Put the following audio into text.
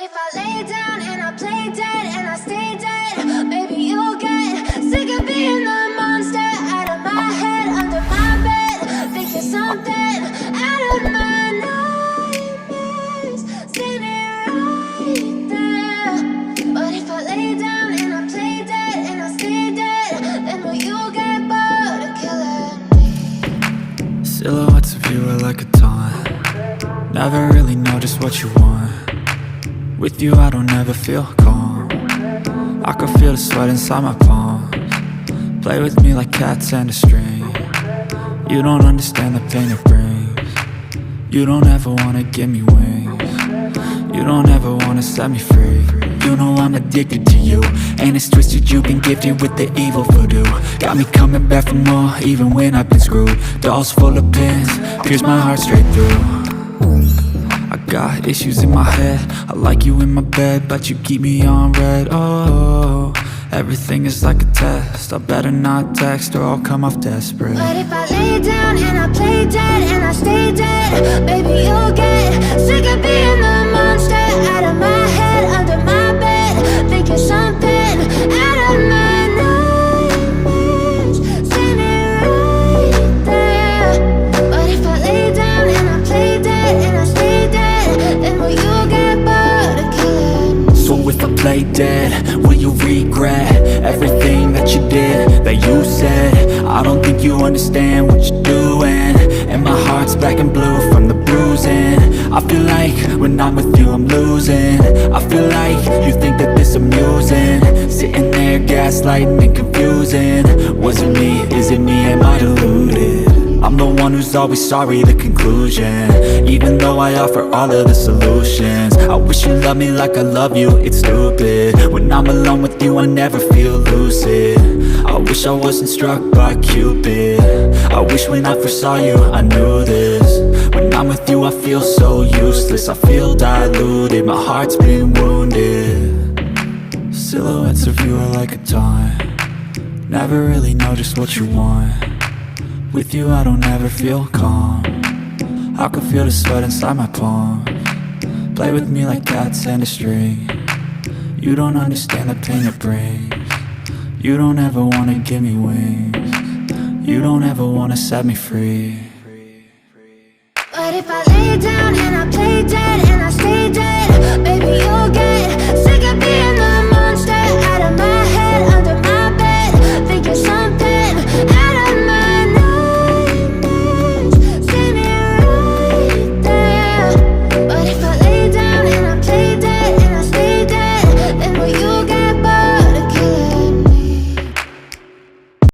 if I lay down and I play dead and I stay dead, maybe you'll get sick of being the monster out of my head, under my bed, thinking something out of my nightmares, standing right there. But if I lay down and I play dead and I stay dead, then will you get bored of killing me? Silhouettes of you are like a taunt. Never really know just what you want. With you I don't ever feel calm. I can feel the sweat inside my palms. Play with me like cats and a string. You don't understand the pain it brings. You don't ever wanna give me wings. You don't ever wanna set me free. You know I'm addicted to you, and it's twisted, you've been gifted with the evil voodoo. Got me coming back for more, even when I've been screwed. Dolls full of pins, pierce my heart straight through. I got issues in my head, I like you in my bed, but you keep me on red. Oh, everything is like a test, I better not text or I'll come off desperate. But if I lay down and I play dead and I stay dead, baby you'll get sick of being the monster out of my head, under my bed, thinking something out of my nightmares, standing right there. But if I lay down and I play dead and I stay dead, then will you get bored of killing me? So if I play dead, will you regret everything that you did, that you said? I don't think you understand what you're doing, and my heart's black and blue from the bruising. I feel like when I'm with you I'm losing. I feel like you think that this amusing, sitting there gaslighting and confusing. Was it me? Is it me? Am I deluded? I'm the one who's always sorry, the conclusion, even though I offer all of the solutions. I wish you loved me like I love you, it's stupid. When I'm alone with you I never feel lucid. I wish I wasn't struck by Cupid. I wish when I first saw you I knew this. When I'm with you I feel so useless, I feel diluted, my heart's been wounded. Silhouettes of you are like a taunt. Never really know just what you want. With you I don't ever feel calm. I can feel the sweat inside my palms. Play with me like cats and a string. You don't understand the pain it brings. You don't ever wanna give me wings. You don't ever wanna set me free. But if I lay down and I play dead and I stay dead,